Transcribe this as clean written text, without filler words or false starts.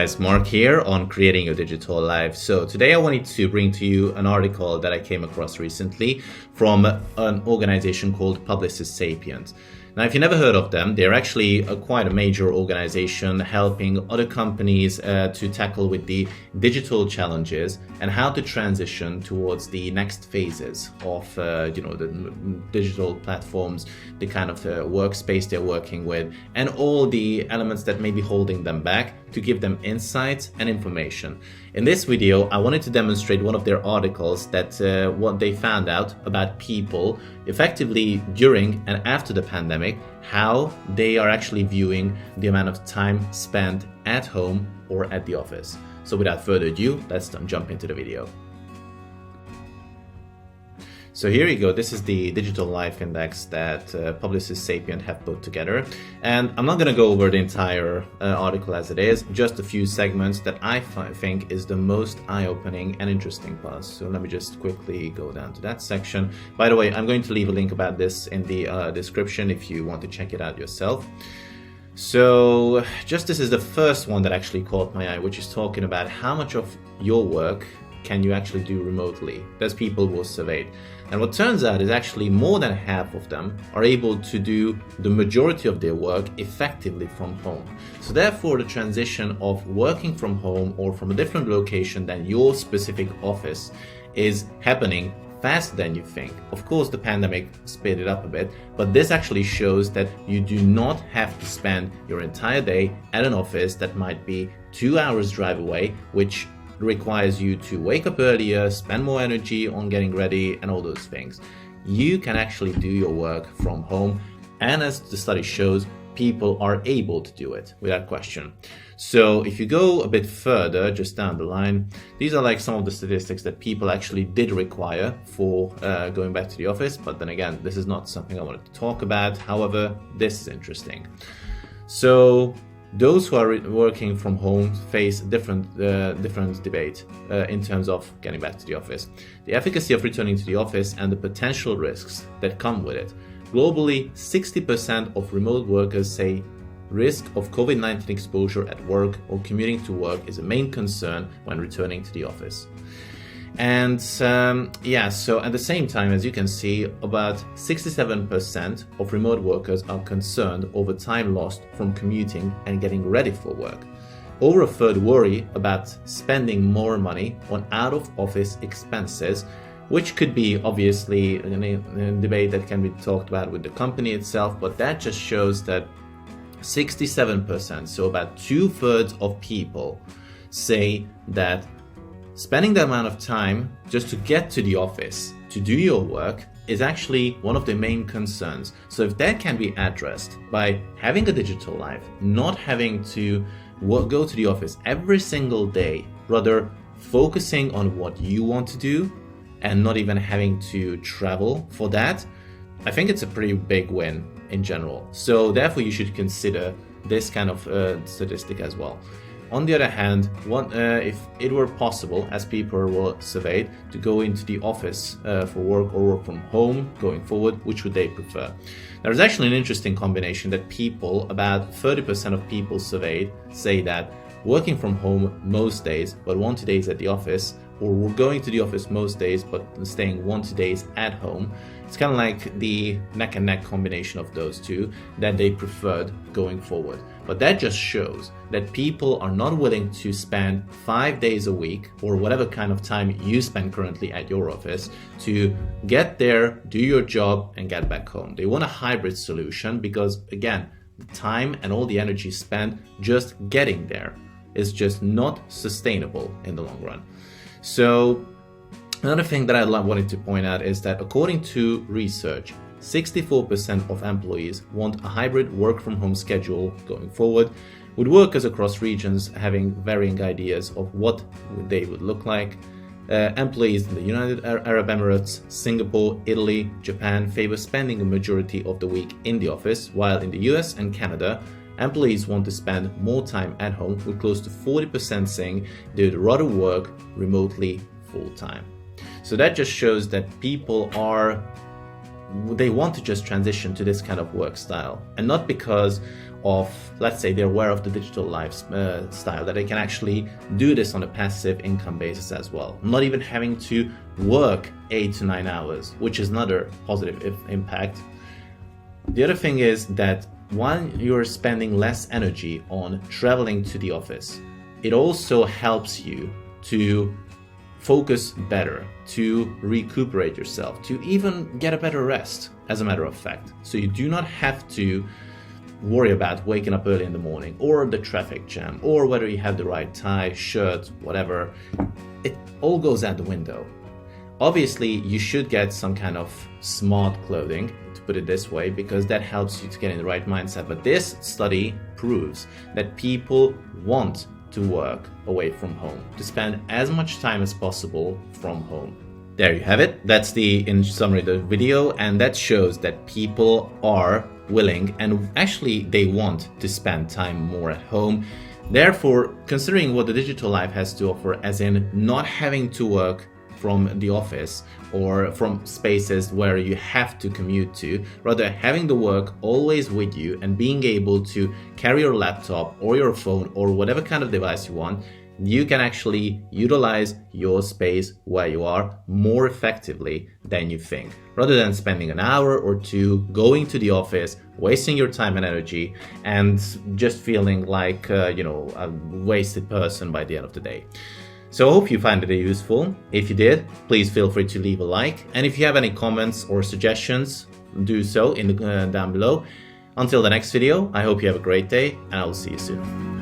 guys, Mark here on Creating Your Digital Life. So today I wanted to bring to you an article that I came across recently from an organization called Publicis Sapient. Now, if you never heard of them, they're actually quite a major organization helping other companies to tackle with the digital challenges and how to transition towards the next phases of the digital platforms, the kind of workspace they're working with, and all the elements that may be holding them back to give them insights and information. In this video, I wanted to demonstrate one of their articles that what they found out about people effectively during and after the pandemic, how they are actually viewing the amount of time spent at home or at the office. So without further ado, let's jump into the video. So here you go, this is the Digital Life Index that Publicis Sapient have put together. And I'm not going to go over the entire article as it is, just a few segments that I think is the most eye-opening and interesting parts. So let me just quickly go down to that section. By the way, I'm going to leave a link about this in the description if you want to check it out yourself. So just this is the first one that actually caught my eye, which is talking about how much of your work can you actually do remotely. There's people who are surveyed. And what turns out is actually more than half of them are able to do the majority of their work effectively from home. So therefore, the transition of working from home or from a different location than your specific office is happening faster than you think. Of course, the pandemic sped it up a bit, but this actually shows that you do not have to spend your entire day at an office that might be 2 hours drive away, which requires you to wake up earlier, spend more energy on getting ready and all those things. You can actually do your work from home, and as the study shows, people are able to do it without question. So if you go a bit further, just down the line, these are like some of the statistics that people actually did require for going back to the office. But then again, this is not something I wanted to talk about. However, this is interesting. So those who are working from home face different debate in terms of getting back to the office. The efficacy of returning to the office and the potential risks that come with it. Globally, 60% of remote workers say risk of COVID-19 exposure at work or commuting to work is a main concern when returning to the office. And so at the same time, as you can see, about 67% of remote workers are concerned over time lost from commuting and getting ready for work. Over a third worry about spending more money on out-of-office expenses, which could be obviously a debate that can be talked about with the company itself, but that just shows that 67%, so about 2/3 of people, say that spending the amount of time just to get to the office, to do your work, is actually one of the main concerns. So if that can be addressed by having a digital life, not having to go to the office every single day, rather focusing on what you want to do and not even having to travel for that, I think it's a pretty big win in general. So therefore you should consider this kind of statistic as well. On the other hand, if it were possible, as people were surveyed, to go into the office for work or work from home going forward, which would they prefer? There's actually an interesting combination that people, about 30% of people surveyed, say that working from home most days, but 1-2 days at the office, or we're going to the office most days, but staying 1-2 days at home. It's kind of like the neck and neck combination of those two that they preferred going forward. But that just shows that people are not willing to spend 5 days a week or whatever kind of time you spend currently at your office to get there, do your job and get back home. They want a hybrid solution because, again, the time and all the energy spent just getting there is just not sustainable in the long run. So another thing that I wanted to point out is that according to research, 64% of employees want a hybrid work from home schedule going forward, with workers across regions having varying ideas of what they would look like. Employees in the United Arab Emirates, Singapore, Italy, Japan favor spending a majority of the week in the office, while in the US and Canada, employees want to spend more time at home, with close to 40% saying they would rather work remotely full-time. So that just shows that people are they want to just transition to this kind of work style, and not because of, let's say, they're aware of the digital lifestyle, that they can actually do this on a passive income basis as well, not even having to work 8 to 9 hours, which is another positive impact. The other thing is that while you're spending less energy on traveling to the office, it also helps you to focus better, to recuperate yourself, to even get a better rest, as a matter of fact. So you do not have to worry about waking up early in the morning, or the traffic jam, or whether you have the right tie, shirt, whatever. It all goes out the window. Obviously, you should get some kind of smart clothing, to put it this way, because that helps you to get in the right mindset. But this study proves that people want to work away from home, to spend as much time as possible from home. There you have it. That's in summary, the video, and that shows that people are willing, and actually they want to spend time more at home. Therefore, considering what the digital life has to offer, as in not having to work from the office or from spaces where you have to commute to, rather having the work always with you and being able to carry your laptop or your phone or whatever kind of device you want, you can actually utilize your space where you are more effectively than you think, rather than spending an hour or two going to the office, wasting your time and energy, and just feeling like a wasted person by the end of the day. So I hope you find it useful. If you did, please feel free to leave a like, and if you have any comments or suggestions, do so in the down below. Until the next video, I hope you have a great day, and I will see you soon.